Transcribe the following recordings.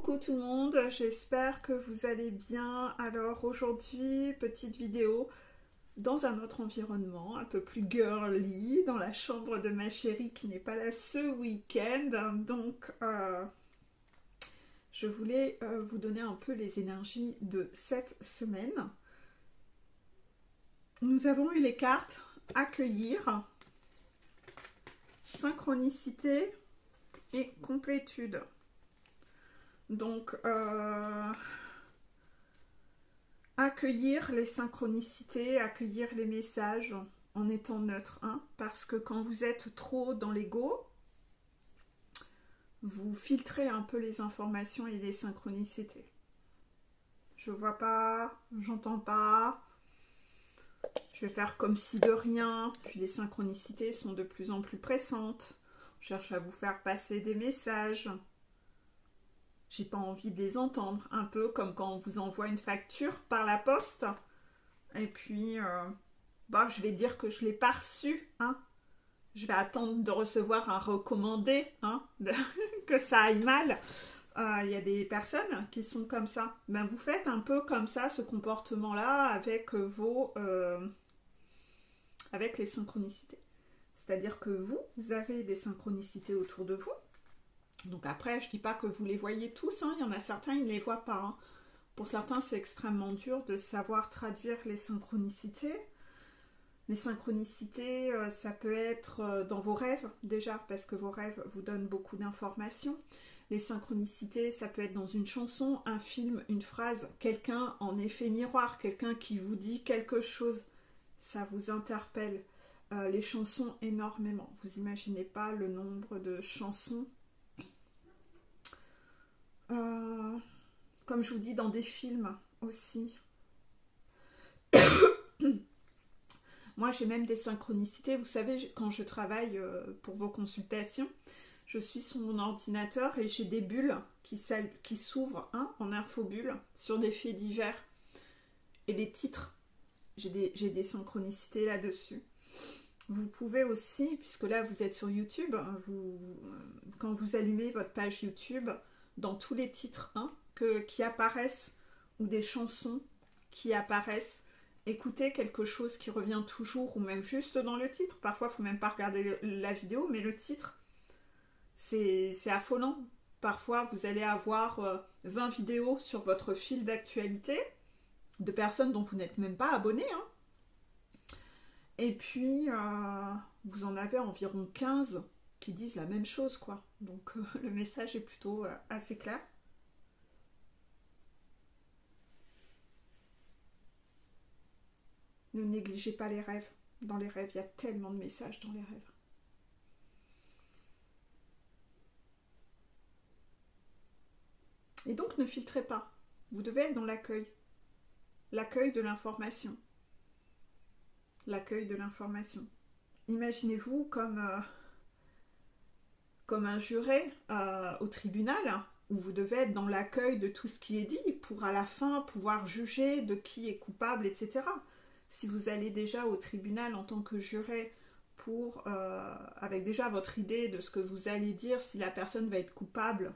Coucou tout le monde, j'espère que vous allez bien. Alors aujourd'hui, petite vidéo dans un autre environnement, un peu plus girly, dans la chambre de ma chérie qui n'est pas là ce week-end. Donc je voulais vous donner un peu les énergies de cette semaine. Nous avons eu les cartes accueillir, synchronicité et complétude. Donc, accueillir les synchronicités, accueillir les messages en étant neutre, hein, parce que quand vous êtes trop dans l'ego, vous filtrez un peu les informations et les synchronicités. Je vois pas, j'entends pas, je vais faire comme si de rien, puis les synchronicités sont de plus en plus pressantes. On cherche à vous faire passer des messages. J'ai pas envie de les entendre, un peu comme quand on vous envoie une facture par la poste et puis je vais dire que je l'ai pas reçu, hein. Je vais attendre de recevoir un recommandé, hein, que ça aille mal. Y a des personnes qui sont comme ça. Ben, vous faites un peu comme ça, ce comportement-là avec avec les synchronicités. C'est-à-dire que vous avez des synchronicités autour de vous. Donc après, je ne dis pas que vous les voyez tous, hein. Il y en a certains, ils ne les voient pas, hein. Pour certains, c'est extrêmement dur de savoir traduire les synchronicités. Les synchronicités, ça peut être dans vos rêves, déjà, parce que vos rêves vous donnent beaucoup d'informations. Les synchronicités, ça peut être dans une chanson, un film, une phrase, quelqu'un en effet miroir, quelqu'un qui vous dit quelque chose. Ça vous interpelle. Les chansons, énormément. Vous n'imaginez pas le nombre de chansons. Comme je vous dis, dans des films aussi. Moi, j'ai même des synchronicités. Vous savez, quand je travaille pour vos consultations, je suis sur mon ordinateur et j'ai des bulles qui s'ouvrent, hein, en infobulles sur des faits divers. Et les titres, j'ai des synchronicités là-dessus. Vous pouvez aussi, puisque là vous êtes sur YouTube, quand vous allumez votre page YouTube, dans tous les titres, hein, qui apparaissent, ou des chansons qui apparaissent, écoutez quelque chose qui revient toujours, ou même juste dans le titre. Parfois, il ne faut même pas regarder la vidéo, mais le titre, c'est affolant. Parfois, vous allez avoir 20 vidéos sur votre fil d'actualité de personnes dont vous n'êtes même pas abonné, hein. Et puis, vous en avez environ 15 qui disent la même chose, quoi. Donc, le message est plutôt assez clair. Ne négligez pas les rêves. Dans les rêves, il y a tellement de messages dans les rêves. Et donc, ne filtrez pas. Vous devez être dans l'accueil. L'accueil de l'information. L'accueil de l'information. Imaginez-vous comme un juré au tribunal, où vous devez être dans l'accueil de tout ce qui est dit pour à la fin pouvoir juger de qui est coupable, etc. Si vous allez déjà au tribunal en tant que juré avec déjà votre idée de ce que vous allez dire, si la personne va être coupable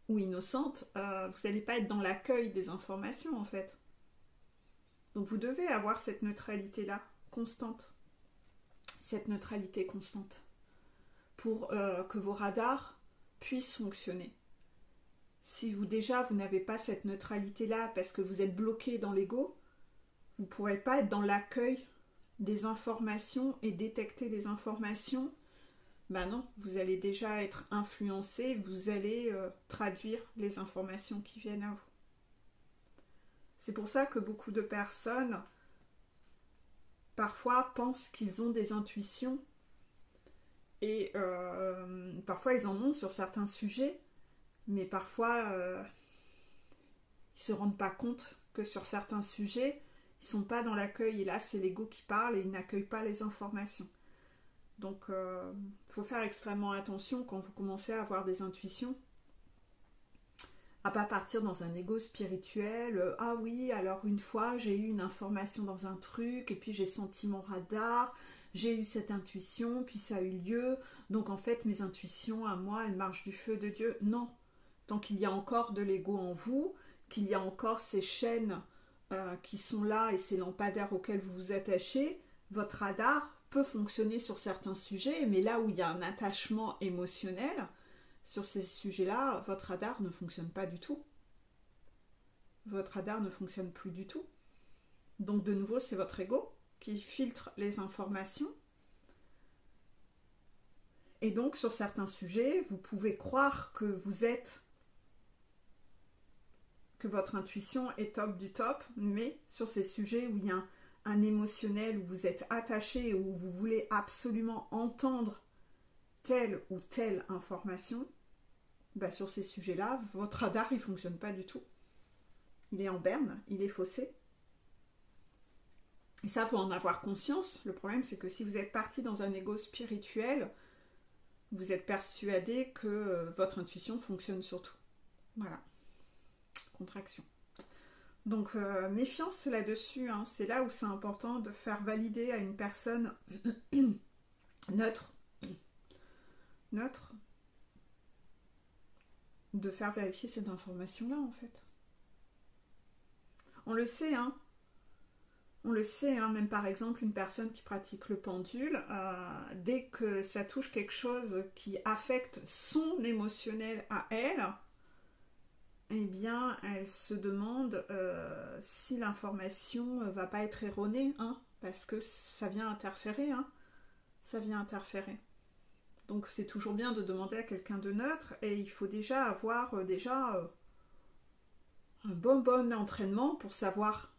ou innocente, vous n'allez pas être dans l'accueil des informations en fait. Donc vous devez avoir cette neutralité-là, constante. Cette neutralité constante. Pour que vos radars puissent fonctionner. Si vous n'avez pas cette neutralité-là parce que vous êtes bloqué dans l'ego, vous ne pourrez pas être dans l'accueil des informations et détecter les informations. Ben non, vous allez déjà être influencé, vous allez traduire les informations qui viennent à vous. C'est pour ça que beaucoup de personnes parfois pensent qu'ils ont des intuitions et parfois ils en ont sur certains sujets, mais parfois ils ne se rendent pas compte que sur certains sujets, ils ne sont pas dans l'accueil et là c'est l'ego qui parle et il n'accueille pas les informations. Donc il faut faire extrêmement attention quand vous commencez à avoir des intuitions, à pas partir dans un ego spirituel. Ah oui, alors une fois j'ai eu une information dans un truc et puis j'ai senti mon radar, j'ai eu cette intuition, puis ça a eu lieu, donc en fait mes intuitions à moi elles marchent du feu de Dieu. Non, tant qu'il y a encore de l'ego en vous, qu'il y a encore ces chaînes qui sont là et ces lampadaires auxquels vous vous attachez, votre radar peut fonctionner sur certains sujets, mais là où il y a un attachement émotionnel, sur ces sujets-là, votre radar ne fonctionne pas du tout. Votre radar ne fonctionne plus du tout. Donc de nouveau, c'est votre ego qui filtre les informations. Et donc sur certains sujets, vous pouvez croire que votre intuition est top du top, mais sur ces sujets où il y a un émotionnel, où vous êtes attaché, où vous voulez absolument entendre telle ou telle information, sur ces sujets-là, votre radar, il ne fonctionne pas du tout. Il est en berne, il est faussé. Et ça, il faut en avoir conscience. Le problème, c'est que si vous êtes parti dans un ego spirituel, vous êtes persuadé que votre intuition fonctionne surtout. Voilà. Contraction. Donc, méfiance là-dessus. Hein. C'est là où c'est important de faire valider à une personne neutre, de faire vérifier cette information-là, en fait. On le sait, hein. On le sait, hein, même par exemple, une personne qui pratique le pendule, dès que ça touche quelque chose qui affecte son émotionnel à elle, eh bien, elle se demande si l'information ne va pas être erronée, hein, parce que ça vient interférer, hein, ça vient interférer. Donc c'est toujours bien de demander à quelqu'un de neutre, et il faut déjà avoir un bon entraînement pour savoir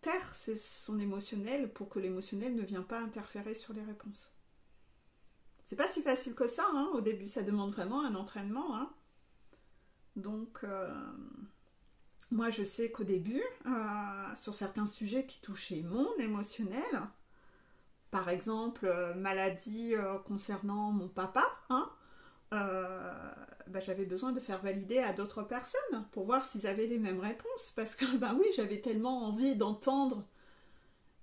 taire son émotionnel pour que l'émotionnel ne vienne pas interférer sur les réponses. C'est pas si facile que ça, hein, au début, ça demande vraiment un entraînement. Hein. Donc, moi je sais qu'au début, sur certains sujets qui touchaient mon émotionnel, par exemple, maladie concernant mon papa, hein, j'avais besoin de faire valider à d'autres personnes pour voir s'ils avaient les mêmes réponses, parce que oui, j'avais tellement envie d'entendre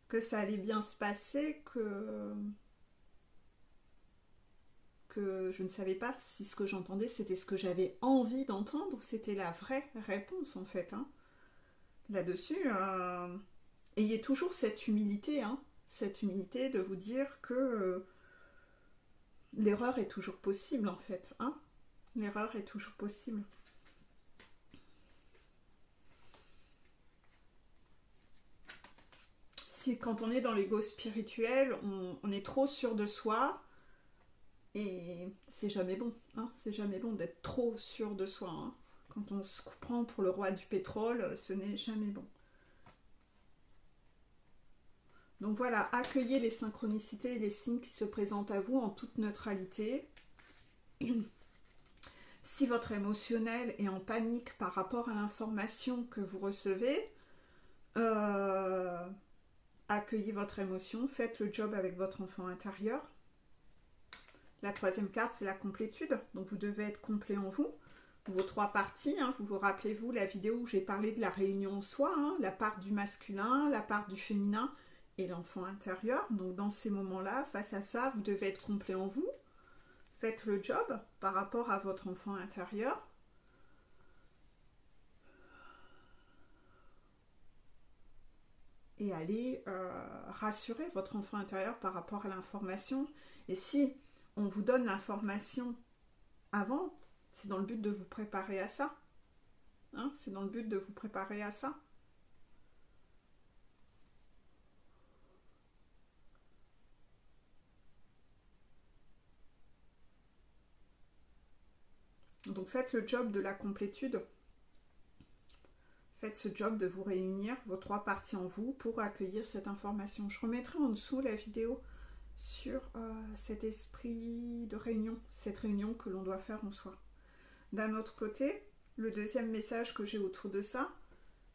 que ça allait bien se passer que je ne savais pas si ce que j'entendais c'était ce que j'avais envie d'entendre ou c'était la vraie réponse en fait. Hein. Là-dessus, ayez toujours cette humilité, hein, cette humilité de vous dire que l'erreur est toujours possible en fait. Hein. L'erreur est toujours possible. Si quand on est dans l'ego spirituel, on est trop sûr de soi, et c'est jamais bon. Hein, c'est jamais bon d'être trop sûr de soi. Hein. Quand on se prend pour le roi du pétrole, ce n'est jamais bon. Donc voilà, accueillez les synchronicités et les signes qui se présentent à vous en toute neutralité. Si votre émotionnel est en panique par rapport à l'information que vous recevez, accueillez votre émotion, faites le job avec votre enfant intérieur. La troisième carte, c'est la complétude. Donc vous devez être complet en vous. Vos trois parties, hein, vous rappelez-vous la vidéo où j'ai parlé de la réunion en soi, hein, la part du masculin, la part du féminin et l'enfant intérieur. Donc dans ces moments-là, face à ça, vous devez être complet en vous. Faites le job par rapport à votre enfant intérieur. Et allez rassurer votre enfant intérieur par rapport à l'information. Et si on vous donne l'information avant, c'est dans le but de vous préparer à ça. Hein, c'est dans le but de vous préparer à ça. Donc faites le job de la complétude. Faites ce job de vous réunir, vos trois parties en vous, pour accueillir cette information. Je remettrai en dessous la vidéo sur cet esprit de réunion, cette réunion que l'on doit faire en soi. D'un autre côté, le deuxième message que j'ai autour de ça,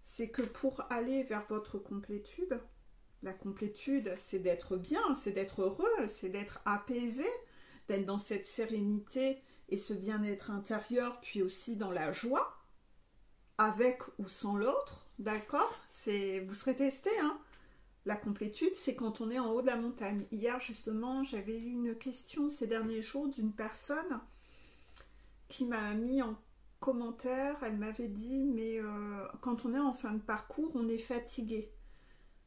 c'est que pour aller vers votre complétude, la complétude, c'est d'être bien, c'est d'être heureux, c'est d'être apaisé, d'être dans cette sérénité et ce bien-être intérieur, puis aussi dans la joie, avec ou sans l'autre, d'accord? Vous serez testé, hein? La complétude, c'est quand on est en haut de la montagne. Hier, justement, j'avais eu une question ces derniers jours d'une personne qui m'a mis en commentaire, elle m'avait dit, mais quand on est en fin de parcours, on est fatigué.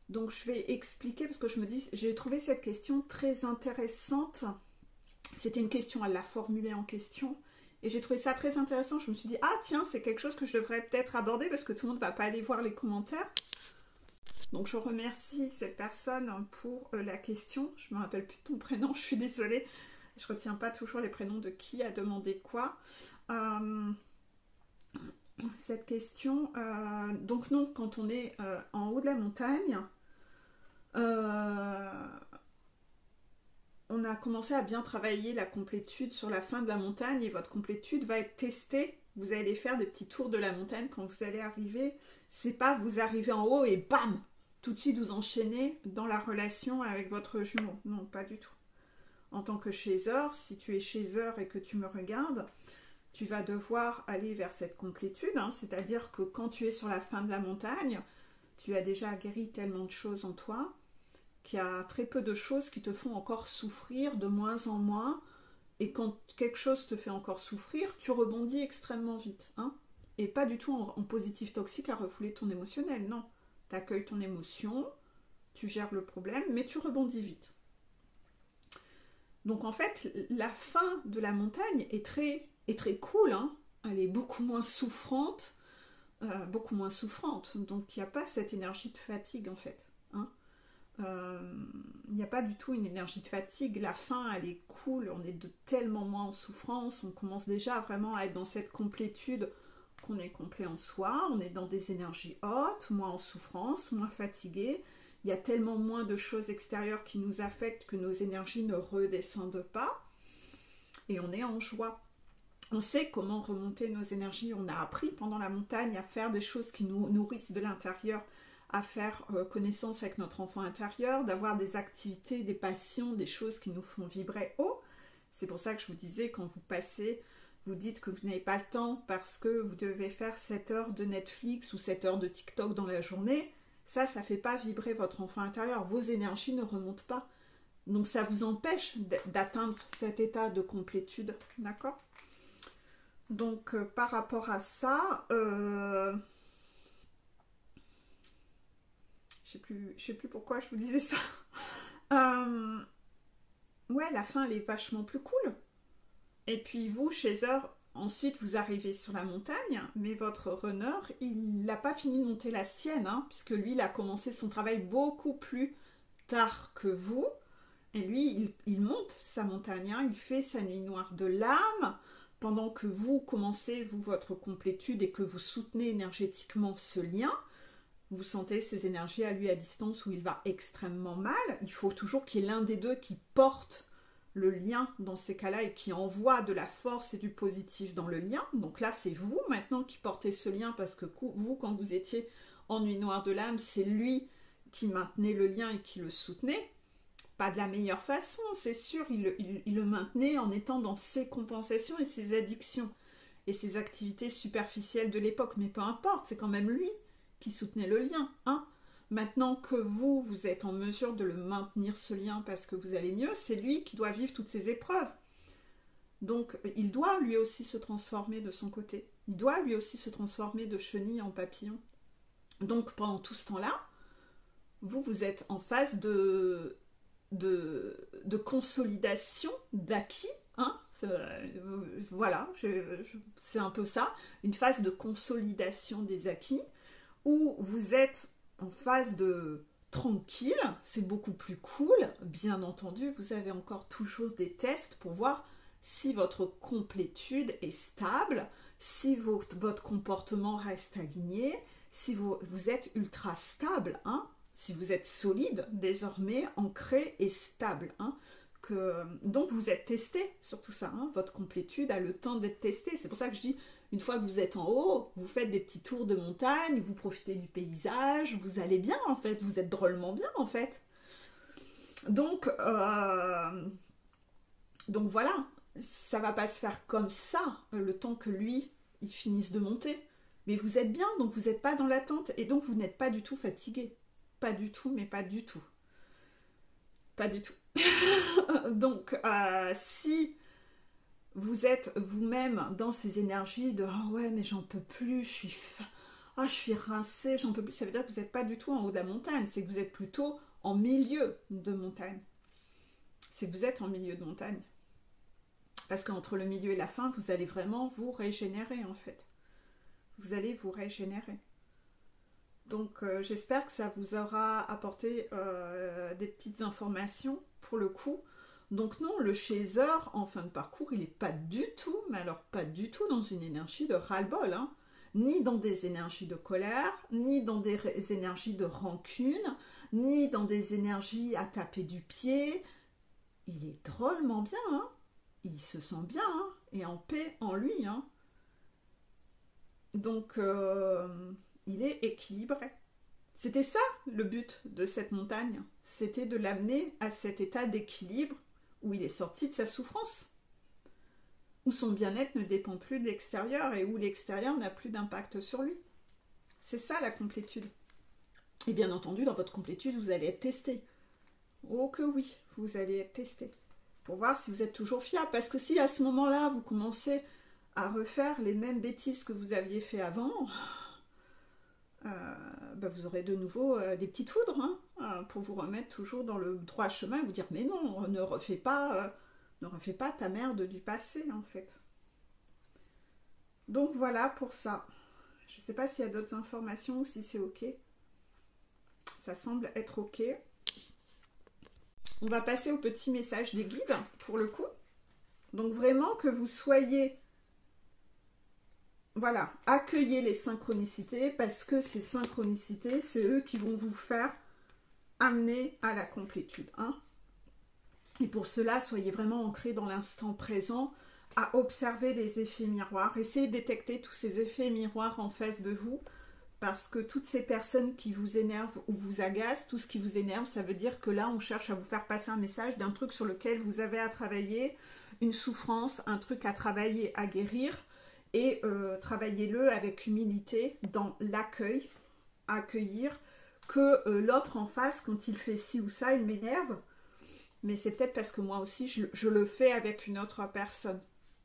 Donc je vais expliquer, parce que je me dis, j'ai trouvé cette question très intéressante. C'était une question, elle l'a formulée en question. Et j'ai trouvé ça très intéressant. Je me suis dit, ah tiens, c'est quelque chose que je devrais peut-être aborder, parce que tout le monde ne va pas aller voir les commentaires. Donc je remercie cette personne pour la question. Je ne me rappelle plus de ton prénom, je suis désolée. Je ne retiens pas toujours les prénoms de qui a demandé quoi. Cette question, donc non, quand on est en haut de la montagne, on a commencé à bien travailler la complétude sur la fin de la montagne et votre complétude va être testée. Vous allez faire des petits tours de la montagne quand vous allez arriver. C'est pas vous arrivez en haut et bam, tout de suite vous enchaînez dans la relation avec votre jumeau. Non, pas du tout. En tant que chasseur, si tu es chasseur et que tu me regardes, tu vas devoir aller vers cette complétude, hein, c'est-à-dire que quand tu es sur la fin de la montagne, tu as déjà guéri tellement de choses en toi qu'il y a très peu de choses qui te font encore souffrir de moins en moins, et quand quelque chose te fait encore souffrir, tu rebondis extrêmement vite, hein, et pas du tout en positif toxique à refouler ton émotionnel, non. Tu accueilles ton émotion, tu gères le problème, mais tu rebondis vite. Donc en fait, la fin de la montagne est très cool, hein. Elle est beaucoup moins souffrante, donc il n'y a pas cette énergie de fatigue en fait, hein. Il n'y a pas du tout une énergie de fatigue, la fin elle est cool, on est tellement moins en souffrance, on commence déjà vraiment à être dans cette complétude qu'on est complet en soi, on est dans des énergies hautes, moins en souffrance, moins fatigué, il y a tellement moins de choses extérieures qui nous affectent que nos énergies ne redescendent pas, et on est en joie. On sait comment remonter nos énergies, on a appris pendant la montagne à faire des choses qui nous nourrissent de l'intérieur, à faire connaissance avec notre enfant intérieur, d'avoir des activités, des passions, des choses qui nous font vibrer haut. C'est pour ça que je vous disais, quand vous passez, vous dites que vous n'avez pas le temps parce que vous devez faire 7 heures de Netflix ou 7 heures de TikTok dans la journée, ça ne fait pas vibrer votre enfant intérieur, vos énergies ne remontent pas. Donc ça vous empêche d'atteindre cet état de complétude, d'accord ? Donc par rapport à ça, je sais plus pourquoi je vous disais ça. Ouais, la fin elle est vachement plus cool. Et puis vous, chaser, ensuite vous arrivez sur la montagne, mais votre runner, il n'a pas fini de monter la sienne, hein, puisque lui, il a commencé son travail beaucoup plus tard que vous. Et lui, il monte sa montagne, hein, il fait sa nuit noire de l'âme, pendant que vous commencez, vous, votre complétude et que vous soutenez énergétiquement ce lien. Vous sentez ces énergies à lui à distance où il va extrêmement mal. Il faut toujours qu'il y ait l'un des deux qui porte le lien dans ces cas-là et qui envoie de la force et du positif dans le lien. Donc là, c'est vous maintenant qui portez ce lien parce que vous, quand vous étiez en nuit noire de l'âme, c'est lui qui maintenait le lien et qui le soutenait. Pas de la meilleure façon, c'est sûr, il le maintenait en étant dans ses compensations et ses addictions et ses activités superficielles de l'époque, mais peu importe, c'est quand même lui qui soutenait le lien, hein. Maintenant que vous êtes en mesure de le maintenir ce lien parce que vous allez mieux, c'est lui qui doit vivre toutes ces épreuves. Donc il doit lui aussi se transformer de son côté, il doit lui aussi se transformer de chenille en papillon. Donc pendant tout ce temps-là, vous êtes en phase de consolidation d'acquis, hein, voilà, c'est un peu ça, une phase de consolidation des acquis, où vous êtes en phase de tranquille, c'est beaucoup plus cool, bien entendu, vous avez encore toujours des tests pour voir si votre complétude est stable, si votre comportement reste aligné, si vous êtes ultra stable, hein, si vous êtes solide, désormais ancré et stable, hein, donc vous êtes testé sur tout ça, hein, votre complétude a le temps d'être testée. C'est pour ça que je dis, une fois que vous êtes en haut, vous faites des petits tours de montagne, vous profitez du paysage, vous allez bien en fait, vous êtes drôlement bien en fait. Donc voilà, ça va pas se faire comme ça, le temps que lui, il finisse de monter. Mais vous êtes bien, donc vous n'êtes pas dans l'attente, et donc vous n'êtes pas du tout fatigué. Pas du tout, mais pas du tout. Pas du tout. Donc, si vous êtes vous-même dans ces énergies de « Oh ouais, mais j'en peux plus, je suis rincée, j'en peux plus », ça veut dire que vous n'êtes pas du tout en haut de la montagne, c'est que vous êtes plutôt en milieu de montagne. C'est que vous êtes en milieu de montagne. Parce qu'entre le milieu et la fin, vous allez vraiment vous régénérer en fait. Vous allez vous régénérer. Donc j'espère que ça vous aura apporté des petites informations pour le coup. Donc non, le chaser en fin de parcours, il n'est pas du tout, mais alors pas du tout dans une énergie de ras-le-bol, hein. Ni dans des énergies de colère, ni dans des énergies de rancune, ni dans des énergies à taper du pied. Il est drôlement bien, hein. Il se sent bien, hein, et en paix en lui, hein. Donc il est équilibré. C'était ça le but de cette montagne, c'était de l'amener à cet état d'équilibre où il est sorti de sa souffrance, où son bien-être ne dépend plus de l'extérieur et où l'extérieur n'a plus d'impact sur lui. C'est ça la complétude. Et bien entendu, dans votre complétude, vous allez être testé. Oh que oui, vous allez être testé. Pour voir si vous êtes toujours fiable. Parce que si à ce moment-là, vous commencez à refaire les mêmes bêtises que vous aviez fait avant, vous aurez de nouveau des petites foudres, hein, pour vous remettre toujours dans le droit chemin et vous dire mais non, ne refais pas ta merde du passé en fait. Donc voilà pour ça. Je ne sais pas s'il y a d'autres informations ou si c'est ok. Ça semble être ok. On va passer au petit message des guides pour le coup. Donc vraiment que vous soyez... Voilà, accueillez les synchronicités parce que ces synchronicités, c'est eux qui vont vous faire amener à la complétude. Hein. Et pour cela, soyez vraiment ancrés dans l'instant présent, à observer les effets miroirs. Essayez de détecter tous ces effets miroirs en face de vous parce que toutes ces personnes qui vous énervent ou vous agacent, tout ce qui vous énerve, ça veut dire que là, on cherche à vous faire passer un message d'un truc sur lequel vous avez à travailler, une souffrance, un truc à travailler, à guérir. Et travaillez-le avec humilité dans l'accueil, accueillir que l'autre en face, quand il fait ci ou ça, il m'énerve, mais c'est peut-être parce que moi aussi, je le fais avec une autre personne.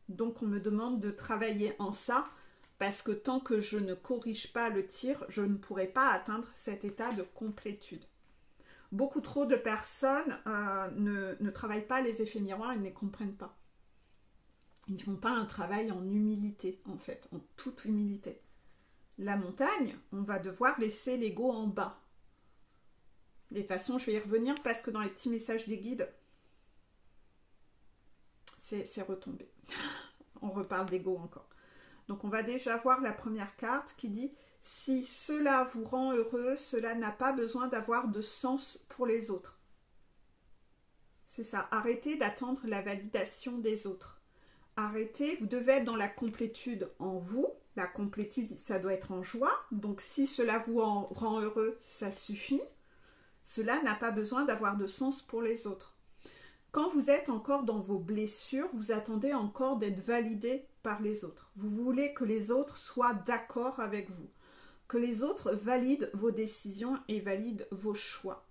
Donc on me demande de travailler en ça, parce que tant que je ne corrige pas le tir, je ne pourrai pas atteindre cet état de complétude. Beaucoup trop de personnes ne travaillent pas les effets miroirs, ils ne les comprennent pas. Ils ne font pas un travail en humilité, en fait, en toute humilité. La montagne, on va devoir laisser l'ego en bas. De toute façon, je vais y revenir parce que dans les petits messages des guides, c'est retombé. On reparle d'ego encore. Donc, on va déjà voir la première carte qui dit « Si cela vous rend heureux, cela n'a pas besoin d'avoir de sens pour les autres. » C'est ça, arrêtez d'attendre la validation des autres. Arrêtez, vous devez être dans la complétude en vous. La complétude, ça doit être en joie. Donc, si cela vous rend heureux, ça suffit. Cela n'a pas besoin d'avoir de sens pour les autres. Quand vous êtes encore dans vos blessures, vous attendez encore d'être validé par les autres. Vous voulez que les autres soient d'accord avec vous. Que les autres valident vos décisions et valident vos choix.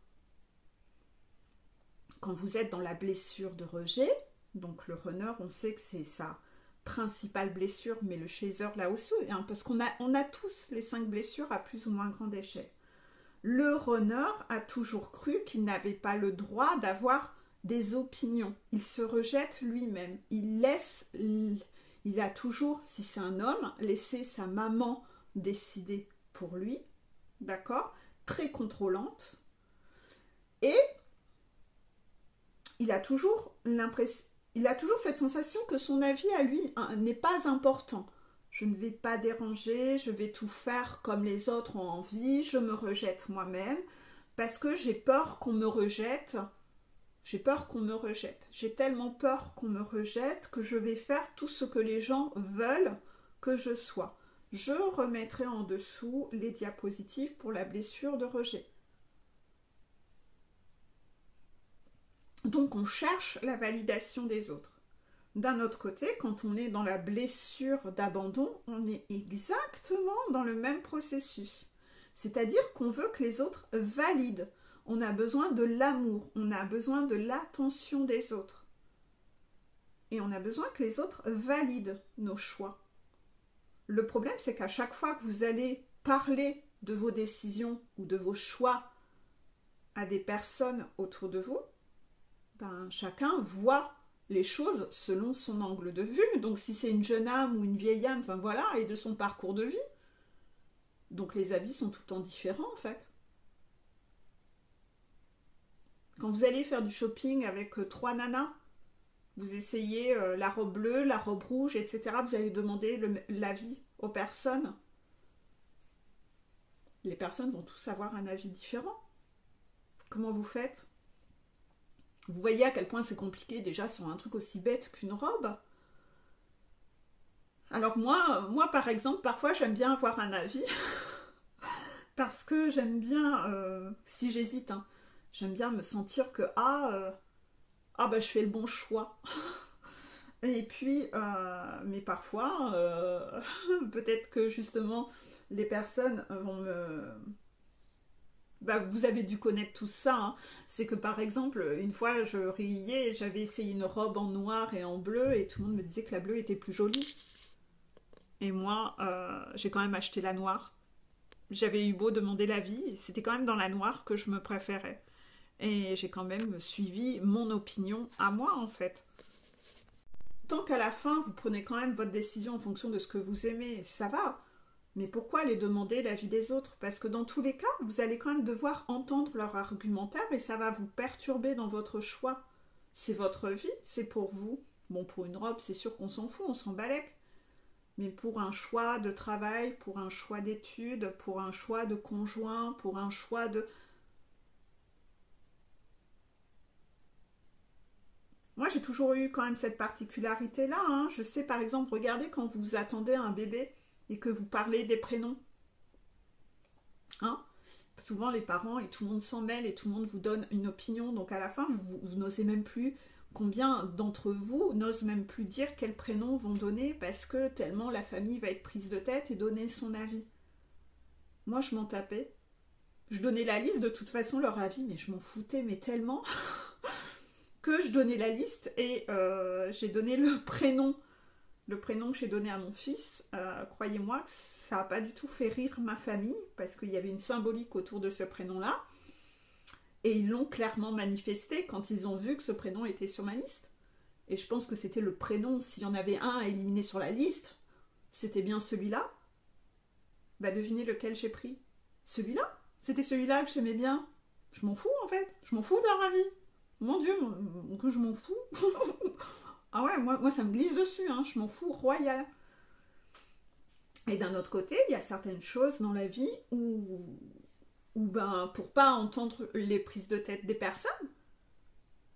Quand vous êtes dans la blessure de rejet, donc le runner, on sait que c'est sa principale blessure, mais le chaser là aussi, hein, parce qu'on a tous les 5 blessures à plus ou moins grande échelle. Le runner a toujours cru qu'il n'avait pas le droit d'avoir des opinions. Il se rejette lui-même. Il a toujours, si c'est un homme, laissé sa maman décider pour lui, d'accord, très contrôlante, et il a toujours cette sensation que son avis à lui n'est pas important. Je ne vais pas déranger, je vais tout faire comme les autres ont envie, je me rejette moi-même parce que j'ai peur qu'on me rejette. J'ai peur qu'on me rejette. J'ai tellement peur qu'on me rejette que je vais faire tout ce que les gens veulent que je sois. Je remettrai en dessous les diapositives pour la blessure de rejet. Donc on cherche la validation des autres. D'un autre côté, quand on est dans la blessure d'abandon, on est exactement dans le même processus. C'est-à-dire qu'on veut que les autres valident. On a besoin de l'amour, on a besoin de l'attention des autres. et on a besoin que les autres valident nos choix. Le problème, c'est qu'à chaque fois que vous allez parler de vos décisions ou de vos choix à des personnes autour de vous, ben, chacun voit les choses selon son angle de vue. Donc si c'est une jeune âme ou une vieille âme, enfin voilà, et de son parcours de vie. Donc les avis sont tout le temps différents en fait. Quand vous allez faire du shopping avec 3 nanas, vous essayez la robe bleue, la robe rouge, etc. Vous allez demander l'avis aux personnes. Les personnes vont tous avoir un avis différent. Comment vous faites? Vous voyez à quel point c'est compliqué déjà sur un truc aussi bête qu'une robe. Alors moi par exemple, parfois j'aime bien avoir un avis parce que j'aime bien, si j'hésite, hein, j'aime bien me sentir que bah, je fais le bon choix. Et puis, mais parfois, peut-être que justement les personnes vont me... Bah, vous avez dû connaître tout ça, hein. C'est que par exemple, une fois je riais, j'avais essayé une robe en noir et en bleu et tout le monde me disait que la bleue était plus jolie. Et moi, j'ai quand même acheté la noire. J'avais eu beau demander l'avis, c'était quand même dans la noire que je me préférais. Et j'ai quand même suivi mon opinion à moi en fait. Tant qu'à la fin, vous prenez quand même votre décision en fonction de ce que vous aimez, ça va. Mais pourquoi aller demander l'avis des autres? Parce que dans tous les cas, vous allez quand même devoir entendre leur argumentaire et ça va vous perturber dans votre choix. C'est votre vie, c'est pour vous. Bon, pour une robe, c'est sûr qu'on s'en fout, on s'en balèque. Mais pour un choix de travail, pour un choix d'études, pour un choix de conjoint, pour un choix de... Moi, j'ai toujours eu quand même cette particularité-là, hein. Je sais, par exemple, regardez quand vous attendez un bébé et que vous parlez des prénoms. Hein? Souvent, les parents et tout le monde s'en mêle et tout le monde vous donne une opinion. Donc, à la fin, vous n'osez même plus... Combien d'entre vous n'osent même plus dire quels prénoms vont donner parce que tellement la famille va être prise de tête et donner son avis. Moi, je m'en tapais. Je donnais la liste, de toute façon, leur avis, mais je m'en foutais, mais tellement... que je donnais la liste et j'ai donné le prénom que j'ai donné à mon fils. Croyez-moi, ça n'a pas du tout fait rire ma famille parce qu'il y avait une symbolique autour de ce prénom-là. Et ils l'ont clairement manifesté quand ils ont vu que ce prénom était sur ma liste. Et je pense que c'était le prénom, s'il y en avait un à éliminer sur la liste, c'était bien celui-là. Bah devinez lequel j'ai pris. Celui-là. C'était celui-là que j'aimais bien. Je m'en fous en fait. Je m'en fous de leur avis. Mon Dieu, que je m'en fous. Ah ouais, moi ça me glisse dessus, hein, je m'en fous royal. Et d'un autre côté, il y a certaines choses dans la vie où ben, pour pas entendre les prises de tête des personnes,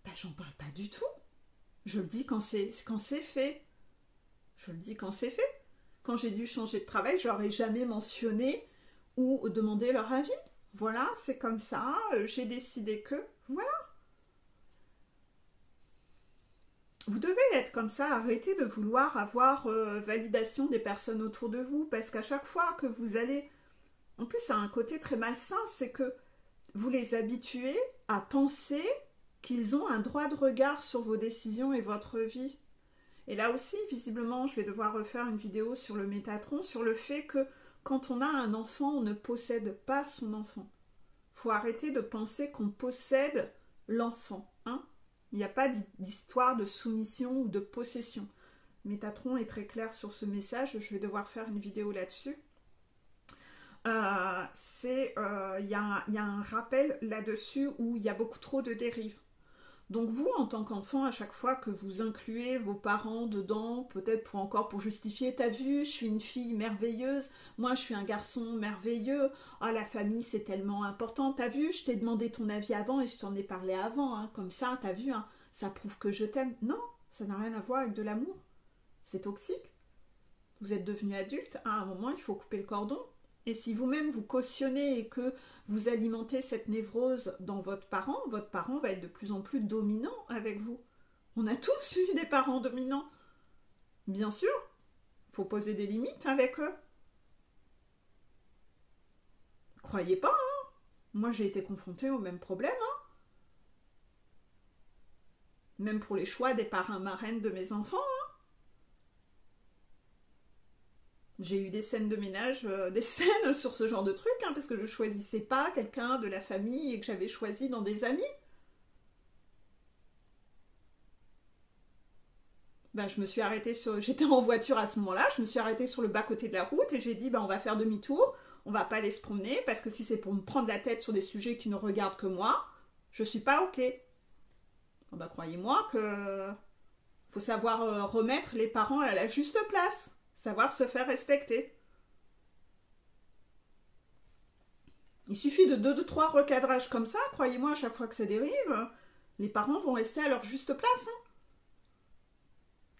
ben, j'en parle pas du tout. Je le dis quand c'est fait. Je le dis quand c'est fait. Quand j'ai dû changer de travail, je leur ai jamais mentionné ou demandé leur avis. Voilà, c'est comme ça, j'ai décidé que... Voilà. Vous devez être comme ça, arrêtez de vouloir avoir validation des personnes autour de vous, parce qu'à chaque fois que vous allez... En plus, ça a un côté très malsain, c'est que vous les habituez à penser qu'ils ont un droit de regard sur vos décisions et votre vie. Et là aussi, visiblement, je vais devoir refaire une vidéo sur le Métatron, sur le fait que quand on a un enfant, on ne possède pas son enfant. Il faut arrêter de penser qu'on possède l'enfant, hein. Il n'y a pas d'histoire de soumission ou de possession. Métatron est très clair sur ce message, je vais devoir faire une vidéo là-dessus. Il y a un rappel là-dessus où il y a beaucoup trop de dérives. Donc vous, en tant qu'enfant, à chaque fois que vous incluez vos parents dedans, peut-être pour justifier, t'as vu, je suis une fille merveilleuse, moi je suis un garçon merveilleux, oh la famille c'est tellement important, t'as vu, je t'ai demandé ton avis avant et je t'en ai parlé avant, hein, comme ça, t'as vu, hein, ça prouve que je t'aime. Non, ça n'a rien à voir avec de l'amour, c'est toxique. Vous êtes devenu adulte, à un moment il faut couper le cordon. Et si vous-même vous cautionnez et que vous alimentez cette névrose dans votre parent va être de plus en plus dominant avec vous. On a tous eu des parents dominants. Bien sûr, il faut poser des limites avec eux. Croyez pas, hein. Moi j'ai été confrontée au même problème, hein. Même pour les choix des parrains marraines de mes enfants. J'ai eu des scènes de ménage, des scènes sur ce genre de truc, hein, parce que je choisissais pas quelqu'un de la famille et que j'avais choisi dans des amis. Ben, je me suis arrêtée sur... J'étais en voiture à ce moment-là, je me suis arrêtée sur le bas-côté de la route et j'ai dit, ben, on va faire demi-tour, on va pas aller se promener, parce que si c'est pour me prendre la tête sur des sujets qui ne regardent que moi, je suis pas OK. Ben, croyez-moi que faut savoir remettre les parents à la juste place. Savoir se faire respecter. Il suffit de 2-3 recadrages comme ça, croyez-moi, à chaque fois que ça dérive, les parents vont rester à leur juste place. Hein.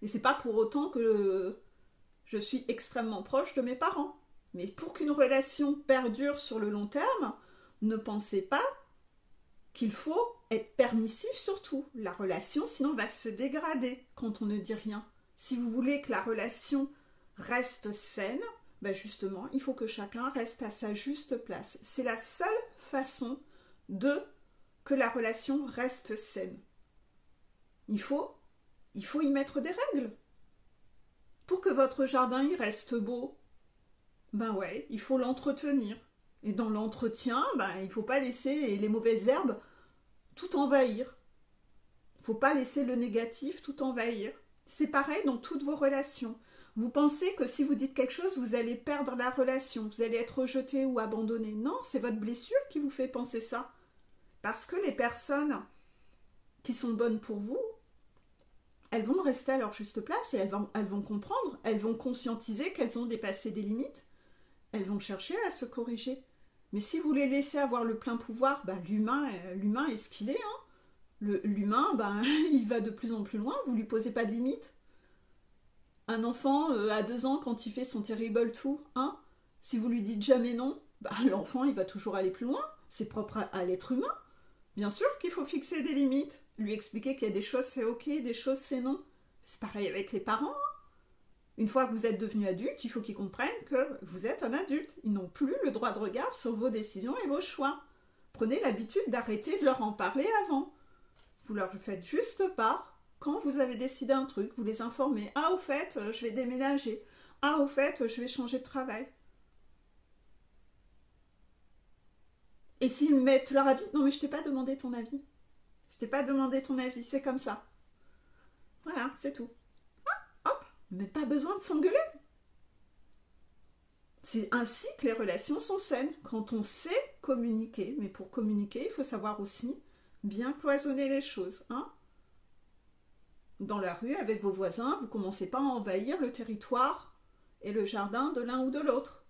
Et c'est pas pour autant que je suis extrêmement proche de mes parents. Mais pour qu'une relation perdure sur le long terme, ne pensez pas qu'il faut être permissif sur tout. La relation, sinon, va se dégrader quand on ne dit rien. Si vous voulez que la relation reste saine, ben justement, il faut que chacun reste à sa juste place. C'est la seule façon que la relation reste saine. Il faut y mettre des règles. Pour que votre jardin il reste beau, ben ouais, il faut l'entretenir. Et dans l'entretien, ben, il ne faut pas laisser les mauvaises herbes tout envahir. Il ne faut pas laisser le négatif tout envahir. C'est pareil dans toutes vos relations. Vous pensez que si vous dites quelque chose, vous allez perdre la relation, vous allez être rejeté ou abandonné. Non, c'est votre blessure qui vous fait penser ça. Parce que les personnes qui sont bonnes pour vous, elles vont rester à leur juste place et elles vont comprendre, elles vont conscientiser qu'elles ont dépassé des limites, elles vont chercher à se corriger. Mais si vous les laissez avoir le plein pouvoir, ben l'humain est ce qu'il est. Hein. L'humain, ben, il va de plus en plus loin, vous ne lui posez pas de limites. Un enfant à 2 ans, quand il fait son terrible tout, hein, si vous lui dites jamais non, bah, l'enfant il va toujours aller plus loin. C'est propre à l'être humain. Bien sûr qu'il faut fixer des limites, lui expliquer qu'il y a des choses c'est ok, des choses c'est non. C'est pareil avec les parents. Hein. Une fois que vous êtes devenu adulte, il faut qu'ils comprennent que vous êtes un adulte. Ils n'ont plus le droit de regard sur vos décisions et vos choix. Prenez l'habitude d'arrêter de leur en parler avant. Vous leur faites juste part. Quand vous avez décidé un truc, vous les informez. Ah, au fait, je vais déménager. Ah, au fait, je vais changer de travail. Et s'ils mettent leur avis, non mais je t'ai pas demandé ton avis. Je t'ai pas demandé ton avis, c'est comme ça. Voilà, c'est tout. Ah, hop, mais pas besoin de s'engueuler. C'est ainsi que les relations sont saines. Quand on sait communiquer, mais pour communiquer, il faut savoir aussi bien cloisonner les choses, hein. Dans la rue, avec vos voisins, vous ne commencez pas à envahir le territoire et le jardin de l'un ou de l'autre.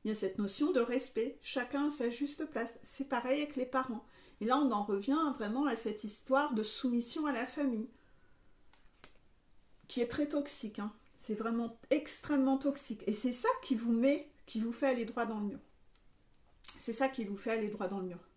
Il y a cette notion de respect. Chacun à sa juste place. C'est pareil avec les parents. Et là, on en revient vraiment à cette histoire de soumission à la famille, qui est très toxique. Hein. C'est vraiment extrêmement toxique. Et c'est ça qui vous fait aller droit dans le mur. C'est ça qui vous fait aller droit dans le mur.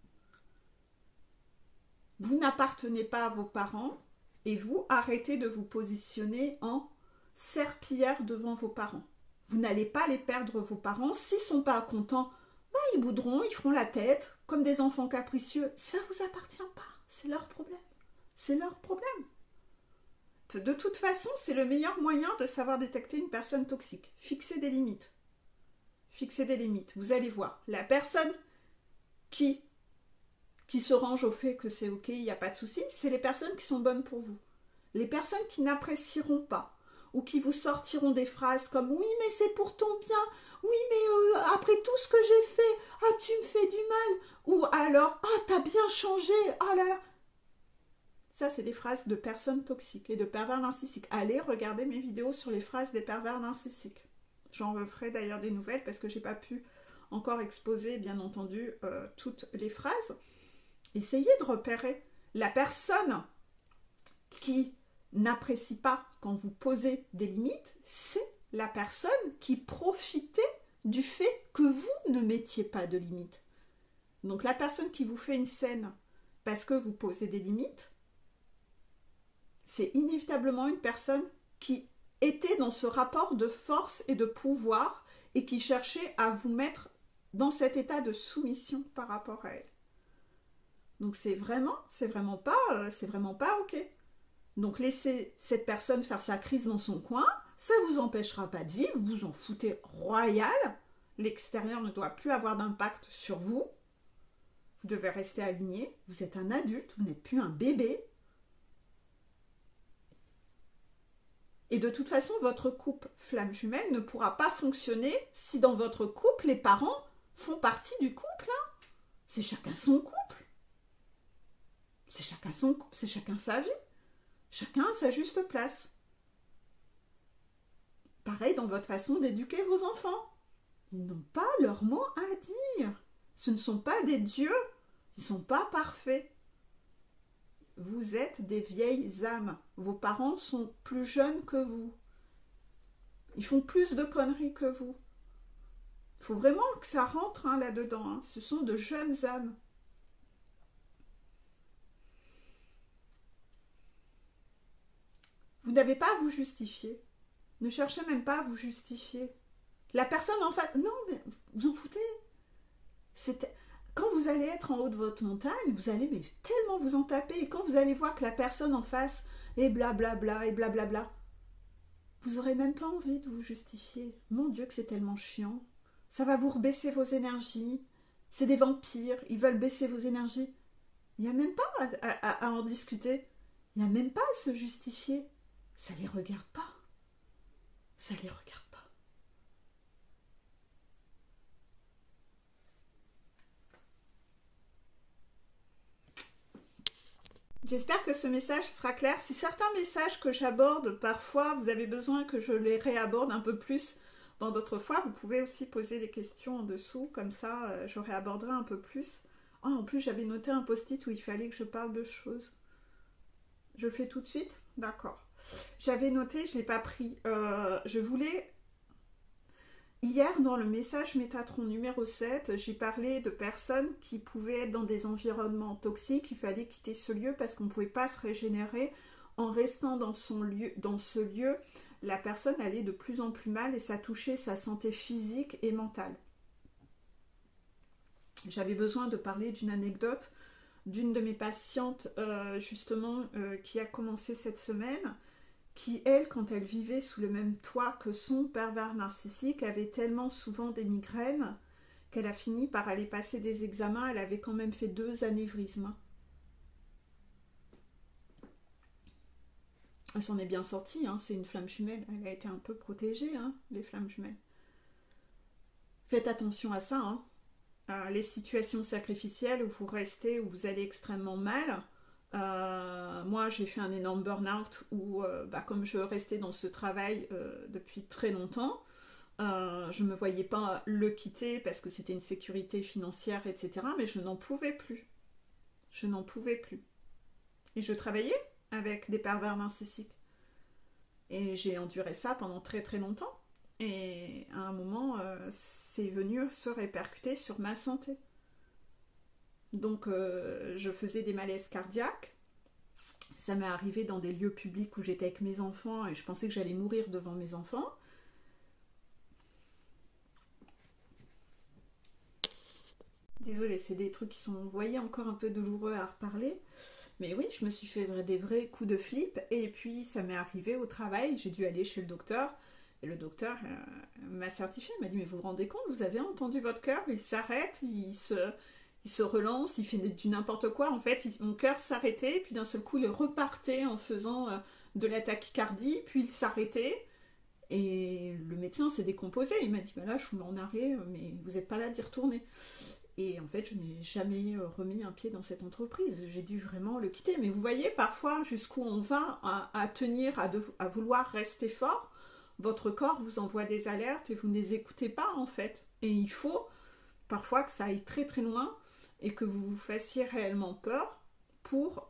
Vous n'appartenez pas à vos parents. Et vous, arrêtez de vous positionner en serpillière devant vos parents. Vous n'allez pas les perdre, vos parents. S'ils ne sont pas contents, ben ils boudront, ils feront la tête, comme des enfants capricieux. Ça ne vous appartient pas. C'est leur problème. C'est leur problème. De toute façon, c'est le meilleur moyen de savoir détecter une personne toxique. Fixez des limites. Fixez des limites. Vous allez voir. La personne qui se range au fait que c'est ok, il n'y a pas de souci, c'est les personnes qui sont bonnes pour vous. Les personnes qui n'apprécieront pas ou qui vous sortiront des phrases comme « Oui, mais c'est pour ton bien. Oui, mais après tout ce que j'ai fait, ah, tu me fais du mal. » Ou alors « Ah, t'as bien changé. Ah là là. » Ça, c'est des phrases de personnes toxiques et de pervers narcissiques. Allez regarder mes vidéos sur les phrases des pervers narcissiques. J'en referai d'ailleurs des nouvelles parce que je n'ai pas pu encore exposer, bien entendu, toutes les phrases. Essayez de repérer la personne qui n'apprécie pas quand vous posez des limites, c'est la personne qui profitait du fait que vous ne mettiez pas de limites. Donc la personne qui vous fait une scène parce que vous posez des limites, c'est inévitablement une personne qui était dans ce rapport de force et de pouvoir et qui cherchait à vous mettre dans cet état de soumission par rapport à elle. Donc c'est vraiment pas ok. Donc laissez cette personne faire sa crise dans son coin, ça ne vous empêchera pas de vivre, vous vous en foutez royal, l'extérieur ne doit plus avoir d'impact sur vous, vous devez rester aligné, vous êtes un adulte, vous n'êtes plus un bébé. Et de toute façon, votre couple flamme jumelle ne pourra pas fonctionner si dans votre couple, les parents font partie du couple. Hein. C'est chacun son couple. C'est chacun son couple, c'est chacun sa vie. Chacun a sa juste place. Pareil dans votre façon d'éduquer vos enfants. Ils n'ont pas leur mot à dire. Ce ne sont pas des dieux. Ils ne sont pas parfaits. Vous êtes des vieilles âmes. Vos parents sont plus jeunes que vous. Ils font plus de conneries que vous. Il faut vraiment que ça rentre hein, là-dedans. Hein. Ce sont de jeunes âmes. Vous n'avez pas à vous justifier. Ne cherchez même pas à vous justifier. La personne en face... Non, mais vous en foutez. Quand vous allez être en haut de votre montagne, vous allez mais tellement vous en taper. Et quand vous allez voir que la personne en face est blablabla et blablabla, vous n'aurez même pas envie de vous justifier. Mon Dieu que c'est tellement chiant. Ça va vous rebaisser vos énergies. C'est des vampires, ils veulent baisser vos énergies. Il n'y a même pas à en discuter. Il n'y a même pas à se justifier. Ça ne les regarde pas. Ça ne les regarde pas. J'espère que ce message sera clair. Si certains messages que j'aborde, parfois, vous avez besoin que je les réaborde un peu plus dans d'autres fois, vous pouvez aussi poser les questions en dessous. Comme ça, je réaborderai un peu plus. Oh, en plus, j'avais noté un post-it où il fallait que je parle de choses. Je le fais tout de suite? D'accord. J'avais noté, je ne l'ai pas pris. Je voulais... Hier, dans le message Métatron numéro 7, j'ai parlé de personnes qui pouvaient être dans des environnements toxiques. Il fallait quitter ce lieu parce qu'on ne pouvait pas se régénérer. En restant dans ce lieu, la personne allait de plus en plus mal et ça touchait sa santé physique et mentale. J'avais besoin de parler d'une anecdote d'une de mes patientes, justement, qui a commencé cette semaine, qui, elle, quand elle vivait sous le même toit que son pervers narcissique, avait tellement souvent des migraines qu'elle a fini par aller passer des examens. Elle avait quand même fait 2 anévrismes. Elle s'en est bien sortie, hein. C'est une flamme jumelle. Elle a été un peu protégée, hein, les flammes jumelles. Faites attention à ça, hein. Les situations sacrificielles où vous restez, où vous allez extrêmement mal. Moi j'ai fait un énorme burn-out où comme je restais dans ce travail depuis très longtemps, je ne me voyais pas le quitter parce que c'était une sécurité financière, etc. Mais je n'en pouvais plus. Je n'en pouvais plus. Et je travaillais avec des pervers narcissiques. Et j'ai enduré ça pendant très très longtemps. Et à un moment, c'est venu se répercuter sur ma santé. Donc je faisais des malaises cardiaques. Ça m'est arrivé dans des lieux publics où j'étais avec mes enfants et je pensais que j'allais mourir devant mes enfants. Désolée, c'est des trucs qui sont, vous voyez, encore un peu douloureux à reparler. Mais oui, je me suis fait des vrais coups de flip. Et puis ça m'est arrivé au travail, j'ai dû aller chez le docteur. Et le docteur m'a certifié, il m'a dit, mais vous vous rendez compte, vous avez entendu votre cœur, il s'arrête, il se relance, il fait du n'importe quoi. En fait, mon cœur s'arrêtait, puis d'un seul coup, il repartait en faisant de la tachycardie, puis il s'arrêtait. Et le médecin s'est décomposé. Il m'a dit, bah là, je suis en arrêt, mais vous n'êtes pas là d'y retourner. Et en fait, je n'ai jamais remis un pied dans cette entreprise. J'ai dû vraiment le quitter. Mais vous voyez, parfois, jusqu'où on va à tenir, à vouloir rester fort, votre corps vous envoie des alertes et vous ne les écoutez pas, en fait. Et il faut parfois que ça aille très très loin et que vous vous fassiez réellement peur pour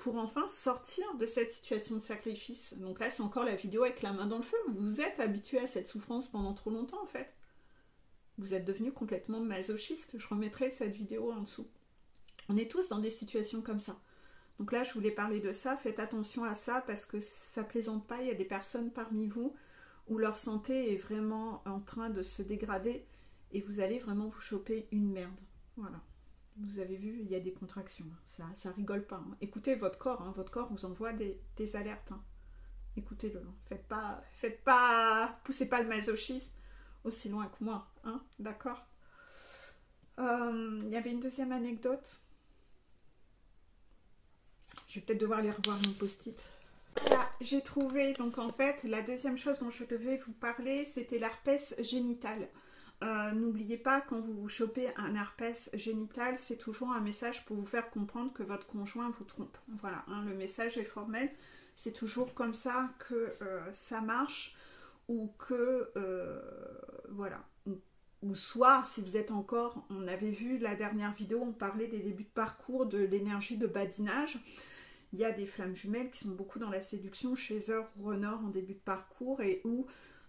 enfin sortir de cette situation de sacrifice. Donc là, c'est encore la vidéo avec la main dans le feu. Vous êtes habitué à cette souffrance pendant trop longtemps, en fait. Vous êtes devenu complètement masochiste. Je remettrai cette vidéo en dessous. On est tous dans des situations comme ça. Donc là, je voulais parler de ça. Faites attention à ça parce que ça plaisante pas. Il y a des personnes parmi vous où leur santé est vraiment en train de se dégrader et vous allez vraiment vous choper une merde. Voilà. Vous avez vu, il y a des contractions. Ça rigole pas. Hein. Écoutez votre corps. Hein. Votre corps vous envoie des alertes. Hein. Écoutez-le. Hein. Poussez pas le masochisme aussi loin que moi. Hein. D'accord. Il y avait une deuxième anecdote. Je vais peut-être devoir aller revoir mon post-it. Voilà, j'ai trouvé. Donc en fait, la deuxième chose dont je devais vous parler, c'était l'herpès génital. N'oubliez pas, quand vous chopez un herpès génital, c'est toujours un message pour vous faire comprendre que votre conjoint vous trompe. Voilà, hein, le message est formel. C'est toujours comme ça que ça marche. Ou que, voilà. Ou soit, si vous êtes encore, on avait vu la dernière vidéo, on parlait des débuts de parcours, de l'énergie de badinage. Il y a des flammes jumelles qui sont beaucoup dans la séduction, chasseurs ou runners en début de parcours et où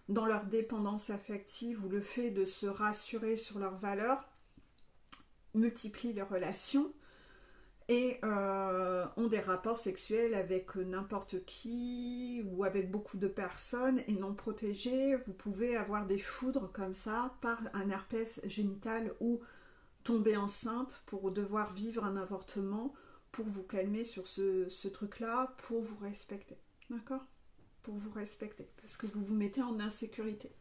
dans leur dépendance affective ou le fait de se rassurer sur leurs valeurs multiplient les relations et ont des rapports sexuels avec n'importe qui ou avec beaucoup de personnes et non protégés. Vous pouvez avoir des foudres comme ça par un herpès génital ou tomber enceinte pour devoir vivre un avortement pour vous calmer sur ce truc-là, pour vous respecter. D'accord ? Pour vous respecter, parce que vous vous mettez en insécurité.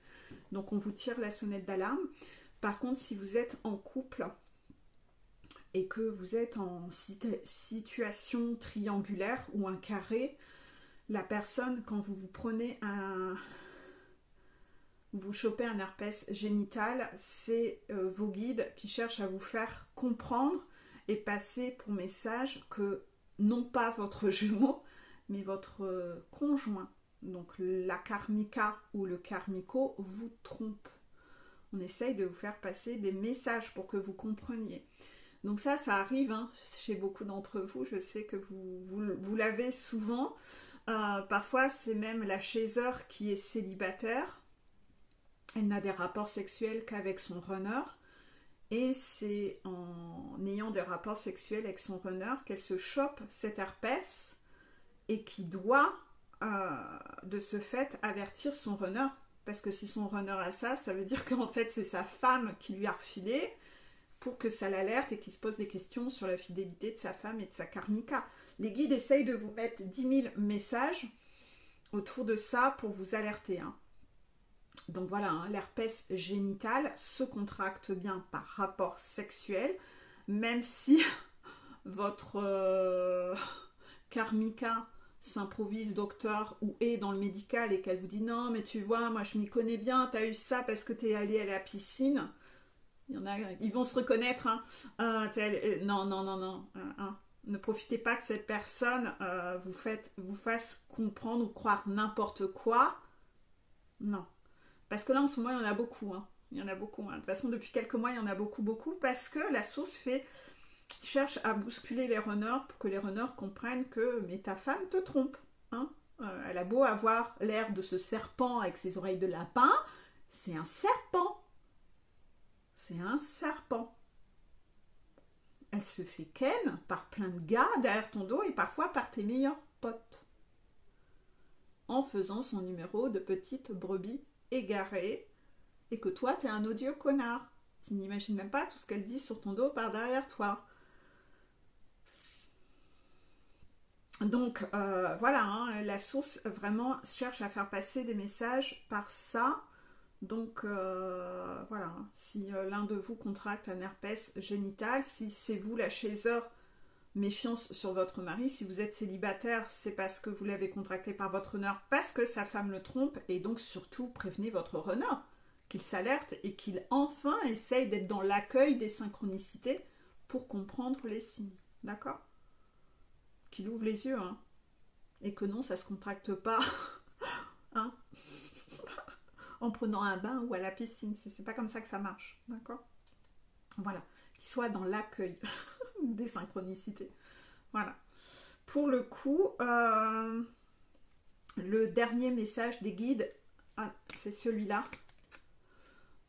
Donc on vous tire la sonnette d'alarme. Par contre, si vous êtes en couple et que vous êtes en situation triangulaire ou un carré, la personne, quand vous prenez vous chopez un herpès génital, c'est vos guides qui cherchent à vous faire comprendre et passer pour message que non pas votre jumeau, mais votre conjoint, donc la karmika ou le karmico, vous trompe. On essaye de vous faire passer des messages pour que vous compreniez. Donc ça arrive hein, chez beaucoup d'entre vous. Je sais que vous l'avez souvent. Parfois, c'est même la chasseur qui est célibataire. Elle n'a des rapports sexuels qu'avec son runner. Et c'est en ayant des rapports sexuels avec son runner qu'elle se chope cet herpès et qui doit, de ce fait, avertir son runner. Parce que si son runner a ça, ça veut dire qu'en fait, c'est sa femme qui lui a refilé pour que ça l'alerte et qu'il se pose des questions sur la fidélité de sa femme et de sa karmika. Les guides essayent de vous mettre 10 000 messages autour de ça pour vous alerter. Hein. Donc voilà, hein, l'herpès génital se contracte bien par rapport sexuel, même si votre karmika s'improvise docteur ou est dans le médical et qu'elle vous dit non mais tu vois, moi je m'y connais bien, t'as eu ça parce que t'es allé à la piscine. Il y en a, ils vont se reconnaître. Hein. Non. Hein. Ne profitez pas que cette personne vous fasse comprendre ou croire n'importe quoi. Non. Parce que là, en ce moment, il y en a beaucoup. Hein. Il y en a beaucoup. Hein. De toute façon, depuis quelques mois, il y en a beaucoup. Parce que la source cherche à bousculer les runners pour que les runners comprennent que mais ta femme te trompe. Hein. Elle a beau avoir l'air de ce serpent avec ses oreilles de lapin. C'est un serpent. C'est un serpent. Elle se fait ken par plein de gars derrière ton dos et parfois par tes meilleurs potes. En faisant son numéro de petite brebis égarée et que toi, t'es un odieux connard. Tu n'imagines même pas tout ce qu'elle dit sur ton dos par derrière toi. Donc, voilà, hein, la source vraiment cherche à faire passer des messages par ça. Donc voilà, si l'un de vous contracte un herpès génital, si c'est vous la chasseur, méfiance sur votre mari. Si vous êtes célibataire, c'est parce que vous l'avez contracté par votre runner, parce que sa femme le trompe. Et donc surtout, prévenez votre runner qu'il s'alerte et qu'il enfin essaye d'être dans l'accueil des synchronicités pour comprendre les signes. D'accord ? Qu'il ouvre les yeux, hein. Et que non, ça se contracte pas. Hein ? En prenant un bain ou à la piscine. C'est pas comme ça que ça marche. D'accord ? Voilà. Qu'il soit dans l'accueil des synchronicités. Voilà. Pour le coup, le dernier message des guides, c'est celui-là.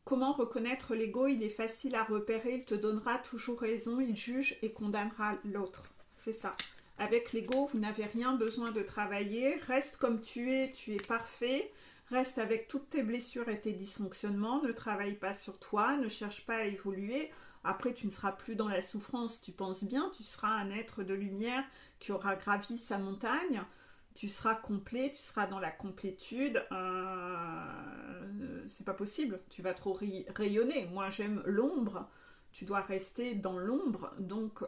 Comment reconnaître l'ego ? Il est facile à repérer. Il te donnera toujours raison. Il juge et condamnera l'autre. C'est ça. Avec l'ego, vous n'avez rien besoin de travailler. Reste comme tu es parfait. Reste avec toutes tes blessures et tes dysfonctionnements, ne travaille pas sur toi, ne cherche pas à évoluer. Après, tu ne seras plus dans la souffrance, tu penses bien, tu seras un être de lumière qui aura gravi sa montagne, tu seras complet, tu seras dans la complétude. C'est pas possible, tu vas trop rayonner. Moi, j'aime l'ombre, tu dois rester dans l'ombre, donc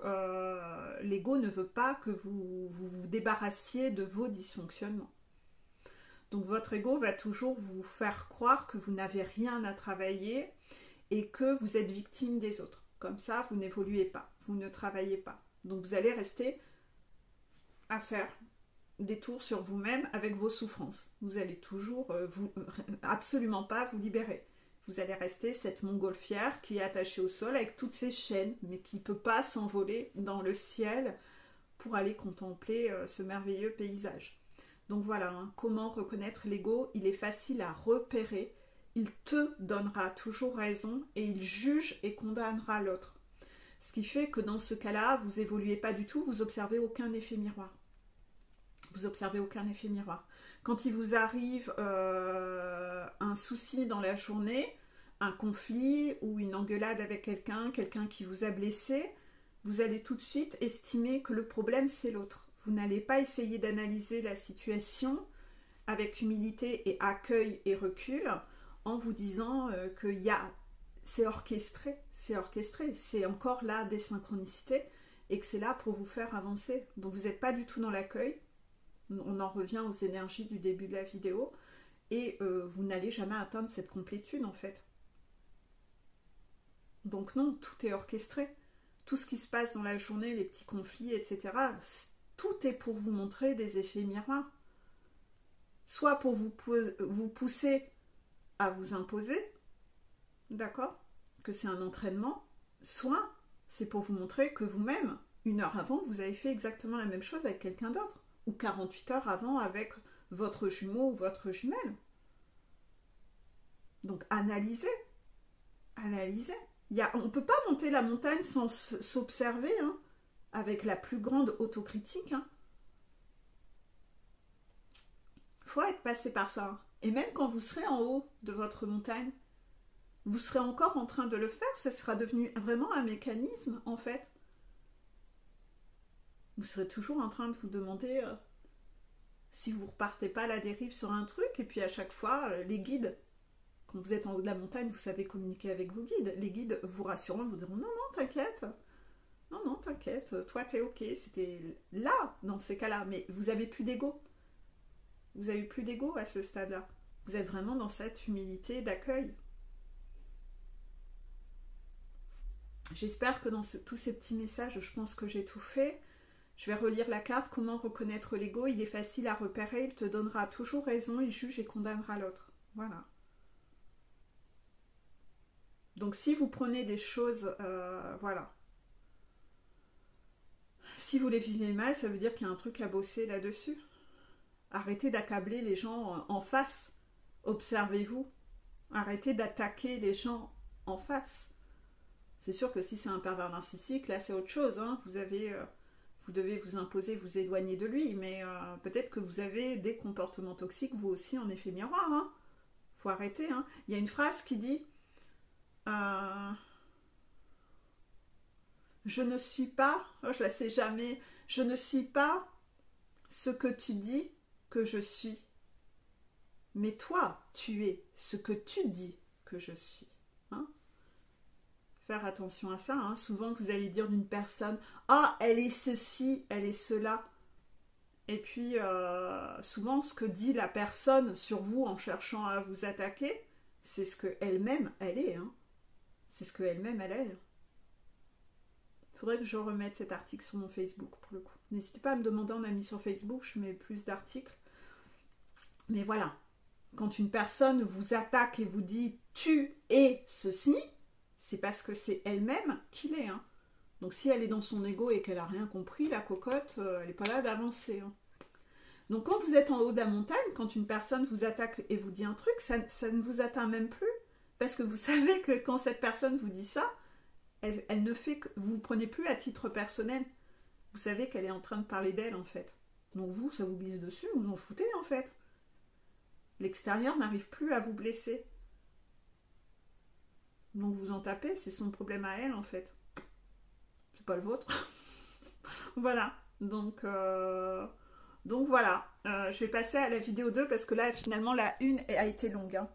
l'ego ne veut pas que vous débarrassiez de vos dysfonctionnements. Donc votre ego va toujours vous faire croire que vous n'avez rien à travailler et que vous êtes victime des autres. Comme ça, vous n'évoluez pas, vous ne travaillez pas. Donc vous allez rester à faire des tours sur vous-même avec vos souffrances. Vous allez toujours absolument pas vous libérer. Vous allez rester cette montgolfière qui est attachée au sol avec toutes ses chaînes, mais qui ne peut pas s'envoler dans le ciel pour aller contempler ce merveilleux paysage. Donc voilà, hein, comment reconnaître l'ego? Il est facile à repérer. Il te donnera toujours raison et il juge et condamnera l'autre. Ce qui fait que dans ce cas-là, vous évoluez pas du tout, vous observez aucun effet miroir. Vous observez aucun effet miroir. Quand il vous arrive un souci dans la journée, un conflit ou une engueulade avec quelqu'un qui vous a blessé, vous allez tout de suite estimer que le problème c'est l'autre. Vous n'allez pas essayer d'analyser la situation avec humilité et accueil et recul en vous disant que c'est orchestré, c'est encore là des synchronicités et que c'est là pour vous faire avancer. Donc vous n'êtes pas du tout dans l'accueil. On en revient aux énergies du début de la vidéo et vous n'allez jamais atteindre cette complétude en fait. Donc non, tout est orchestré. Tout ce qui se passe dans la journée, les petits conflits, etc., tout est pour vous montrer des effets miroirs. Soit pour vous pousser à vous imposer, d'accord, que c'est un entraînement, soit c'est pour vous montrer que vous-même, 1 heure avant, vous avez fait exactement la même chose avec quelqu'un d'autre, ou 48 heures avant avec votre jumeau ou votre jumelle. Donc analysez. On ne peut pas monter la montagne sans s'observer, hein, avec la plus grande autocritique. Hein. Faut être passé par ça. Hein. Et même quand vous serez en haut de votre montagne, vous serez encore en train de le faire, ça sera devenu vraiment un mécanisme en fait. Vous serez toujours en train de vous demander si vous ne repartez pas à la dérive sur un truc, et puis à chaque fois, les guides, quand vous êtes en haut de la montagne, vous savez communiquer avec vos guides. Les guides vous rassurant, vous diront non, non, t'inquiète. Non, non, t'inquiète, toi t'es ok, c'était là, dans ces cas-là, mais vous n'avez plus d'ego. Vous n'avez plus d'ego à ce stade-là. Vous êtes vraiment dans cette humilité d'accueil. J'espère que dans tous ces petits messages, je pense que j'ai tout fait. Je vais relire la carte, comment reconnaître l'ego. Il est facile à repérer, il te donnera toujours raison, il juge et condamnera l'autre. Voilà. Donc si vous prenez des choses, voilà. Si vous les vivez mal, ça veut dire qu'il y a un truc à bosser là-dessus. Arrêtez d'accabler les gens en face. Observez-vous. Arrêtez d'attaquer les gens en face. C'est sûr que si c'est un pervers narcissique, là c'est autre chose. Hein. Vous devez vous imposer, vous éloigner de lui. Mais peut-être que vous avez des comportements toxiques, vous aussi, en effet miroir. Hein. Faut arrêter. Hein. Il y a une phrase qui dit je ne suis pas, je la sais jamais, je ne suis pas ce que tu dis que je suis. Mais toi, tu es ce que tu dis que je suis. Hein? Faire attention à ça. Hein. Souvent, vous allez dire d'une personne « Ah, elle est ceci, elle est cela ». Et puis, souvent, ce que dit la personne sur vous en cherchant à vous attaquer, c'est ce qu'elle-même, elle est. Hein. C'est ce qu'elle-même, elle est. Il faudrait que je remette cet article sur mon Facebook, pour le coup. N'hésitez pas à me demander en ami sur Facebook, je mets plus d'articles. Mais voilà. Quand une personne vous attaque et vous dit « tu es ceci », c'est parce que c'est elle-même qu'il est. Hein. Donc si elle est dans son ego et qu'elle n'a rien compris, la cocotte, elle n'est pas là d'avancer. Hein. Donc quand vous êtes en haut de la montagne, quand une personne vous attaque et vous dit un truc, ça ne vous atteint même plus. Parce que vous savez que quand cette personne vous dit ça, elle ne fait que... Vous ne prenez plus à titre personnel. Vous savez qu'elle est en train de parler d'elle en fait. Donc vous, ça vous glisse dessus, vous en foutez en fait. L'extérieur n'arrive plus à vous blesser. Donc vous en tapez, c'est son problème à elle en fait. C'est pas le vôtre. Voilà. Donc voilà. Je vais passer à la vidéo 2 parce que là finalement la 1 a été longue. Hein.